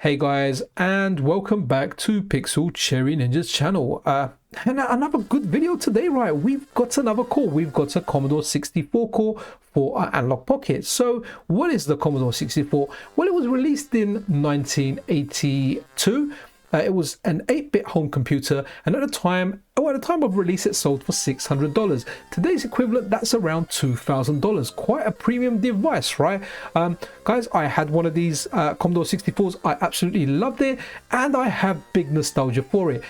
Hey guys, and welcome back to Pixel Cherry Ninja's channel. And another good video today, right? We've got another core. We've got a Commodore 64 core for our Analogue Pocket. So what is the Commodore 64? Well, it was released in 1982. It was an 8-bit home computer, and at the time of release, it sold for $600. Today's equivalent, that's around $2,000. Quite a premium device, right? Guys, I had one of these Commodore 64s. I absolutely loved it, and I have big nostalgia for it.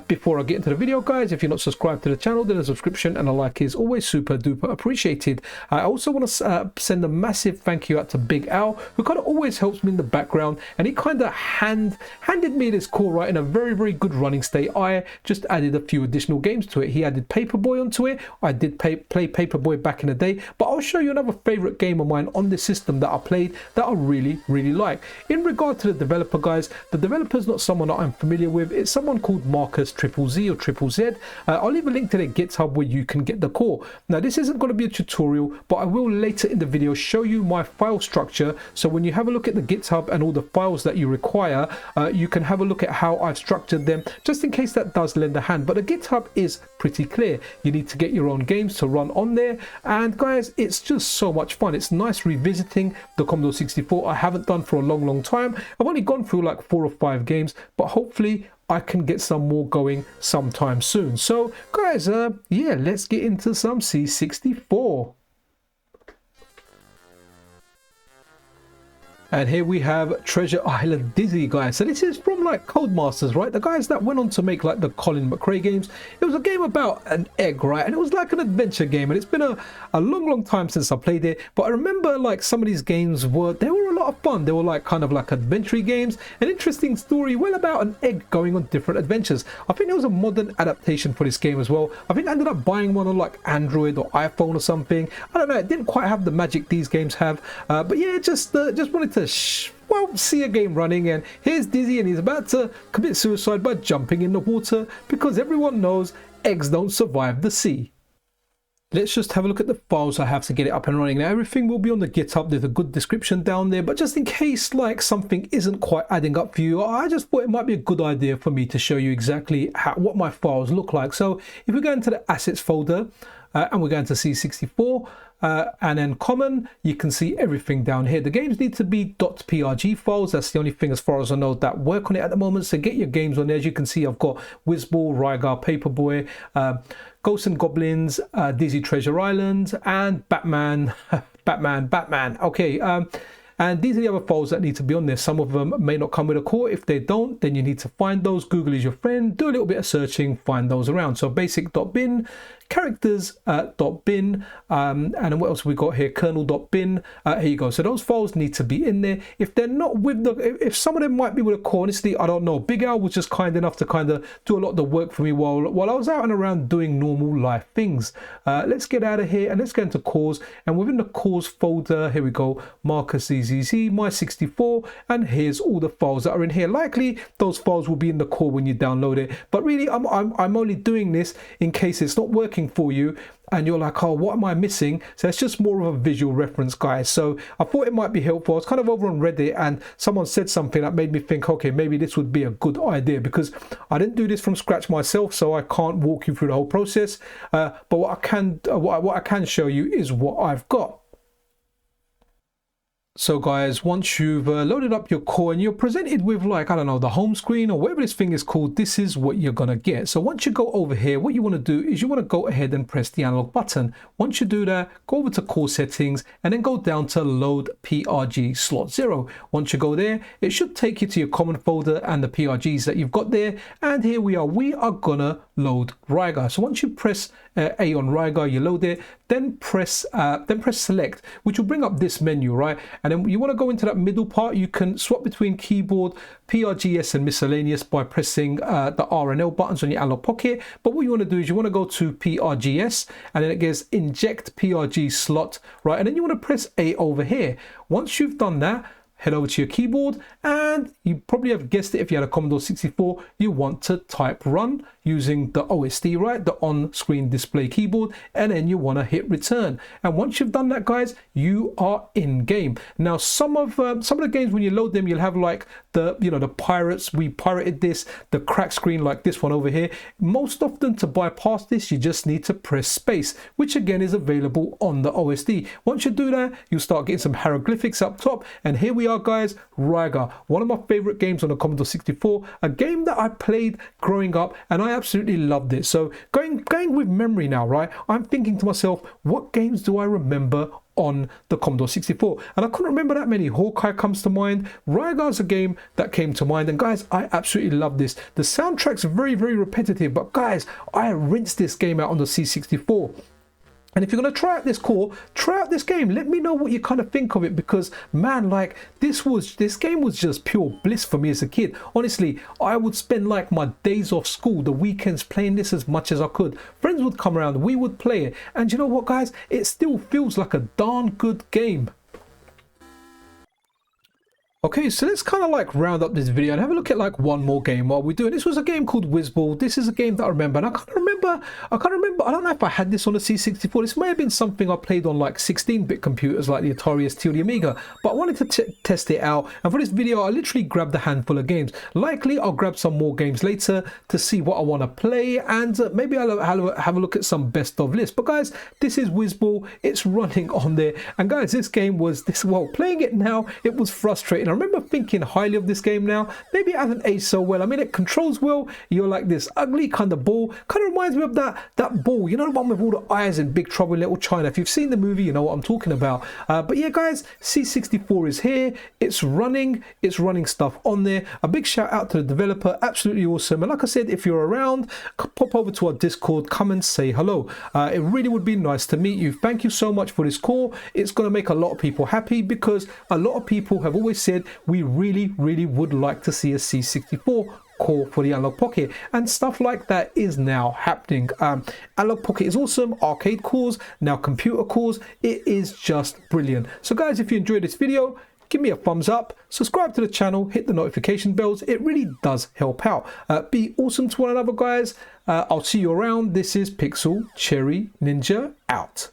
Before I get into the video, guys, if you're not subscribed to the channel, then a subscription and a like is always super duper appreciated. I also want to send a massive thank you out to Big Al, who kind of always helps me in the background, and he kind of handed me this core right in a very good running state. I just added a few additional games to it. He added Paperboy onto it. I did play Paperboy back in the day, but I'll show you another favorite game of mine on this system that I played that I really like. In regard to the developer, guys, the developer's not someone that I'm familiar with. It's someone called Marcus Triple Z or Triple Z. I'll leave a link to their GitHub where you can get the core. Now, this isn't going to be a tutorial, but I will later in the video show you my file structure, so when you have a look at the GitHub and all the files that you require, you can have a look at how I've structured them, just in case that does lend a hand. But the GitHub is pretty clear. You need to get your own games to run on there, and guys, it's just so much fun. It's nice revisiting the Commodore 64. I haven't done for a long time. I've only gone through like 4 or 5 games, but hopefully I can get some more going sometime soon. So guys, yeah, let's get into some C64. And here we have Treasure Island Dizzy, guys. So this is from like Codemasters, right? The guys that went on to make like the Colin McRae games. It was a game about an egg, right? And it was like an adventure game. And it's been a long time since I played it. But I remember like some of these games were a lot of fun. They were like kind of like adventure games. An interesting story, well, about an egg going on different adventures. I think there was a modern adaptation for this game as well. I think I ended up buying one on like Android or iPhone or something. I don't know. It didn't quite have the magic these games have. But yeah, just wanted to see a game running, and here's Dizzy, and he's about to commit suicide by jumping in the water because everyone knows eggs don't survive the sea. Let's just have a look at the files I have to get it up and running. Now, everything will be on the GitHub. There's a good description down there, but just in case like something isn't quite adding up for you, I just thought it might be a good idea for me to show you exactly what my files look like. So if we go into the assets folder and we're going to C64, and then common, you can see everything down here. The games need to be .prg files. That's the only thing as far as I know that work on it at the moment. So get your games on there. As you can see, I've got Whizball, Rygar, Paperboy, Ghosts and Goblins, Dizzy Treasure Island, and Batman. Okay, and these are the other files that need to be on there. Some of them may not come with a core. If they don't, then you need to find those. Google is your friend. Do a little bit of searching, find those around. So basic.bin, characters.bin, and then what else we got here? Kernel.bin. Here you go. So those files need to be in there. If they're not with if some of them might be with a core, honestly, I don't know. Big Al was just kind enough to kind of do a lot of the work for me while I was out and around doing normal life things. Let's get out of here and let's get into cores. And within the cores folder, here we go, Marcus ZZZ, my 64, and here's all the files that are in here. Likely those files will be in the core when you download it, but really I'm only doing this in case it's not working for you and you're like, oh, what am I missing? So it's just more of a visual reference, guys. So I thought it might be helpful. I was kind of over on Reddit and someone said something that made me think, okay, maybe this would be a good idea, because I didn't do this from scratch myself, so I can't walk you through the whole process, but what I can show you is what I've got. So guys, once you've loaded up your core and you're presented with, like, I don't know, the home screen or whatever this thing is called, this is what you're gonna get. So once you go over here, what you want to do is you want to go ahead and press the analog button. Once you do that, go over to core settings and then go down to load PRG slot 0. Once you go there, it should take you to your common folder and the PRGs that you've got there. And here we are gonna load Rygar. So once you press A on Rygar, you load it, then press select, which will bring up this menu, right? And then you want to go into that middle part. You can swap between keyboard, PRGS, and miscellaneous by pressing the R and L buttons on your Analogue Pocket. But what you want to do is you want to go to PRGS, and then it gets inject PRG slot, right? And then you want to press A over here. Once you've done that, head over to your keyboard, and you probably have guessed it, if you had a Commodore 64, you want to type run. using the OSD, right, the on-screen display keyboard, and then you want to hit return. And once you've done that, guys, you are in game. Now some of the games, when you load them, you'll have like the the pirates, we pirated this, the crack screen like this one over here. Most often, to bypass this, you just need to press space, which again is available on the OSD. Once you do that, you start getting some hieroglyphics up top, and here we are, guys. Rygar, one of my favorite games on the Commodore 64, a game that I played growing up and I absolutely loved it. So going with memory now, right, I'm thinking to myself, what games do I remember on the Commodore 64? And I couldn't remember that many. Hawkeye comes to mind. Rygar's a game that came to mind, and guys, I absolutely love this. The soundtrack's very, very repetitive, but guys, I rinsed this game out on the C64. And if you're going to try out this core, try out this game. Let me know what you kind of think of it, because man, like this game was just pure bliss for me as a kid. Honestly, I would spend like my days off school, the weekends, playing this as much as I could. Friends would come around, we would play it, and you know what, guys, it still feels like a darn good game. Okay, so let's kind of like round up this video and have a look at like one more game while we're doing. This was a game called Whizball. This is a game that I remember, and I can't remember, I don't know if I had this on the C64. This may have been something I played on like 16-bit computers like the Atari ST or the Amiga, but I wanted to test it out, and for this video I literally grabbed a handful of games. Likely I'll grab some more games later to see what I want to play, and maybe I'll have a look at some best of lists. But guys, this is Whizball. It's running on there, and guys, this game was well, playing it now, it was frustrating. I remember thinking highly of this game now. Maybe it hasn't aged so well. I mean, it controls well. You're like this ugly kind of ball. Kind of reminds me of that ball, you know, the one with all the eyes in Big Trouble in Little China. If you've seen the movie, you know what I'm talking about. But yeah, guys, C64 is here. It's running stuff on there. A big shout out to the developer. Absolutely awesome. And like I said, if you're around, pop over to our Discord, come and say hello. It really would be nice to meet you. Thank you so much for this call. It's going to make a lot of people happy, because a lot of people have always said we really would like to see a C64 core for the Analogue Pocket, and stuff like that is now happening. Analogue Pocket is awesome. Arcade cores, now computer cores. It is just brilliant. So guys, if you enjoyed this video, give me a thumbs up, subscribe to the channel, hit the notification bells. It really does help out. Be awesome to one another, guys. I'll see you around. This is Pixel Cherry Ninja out.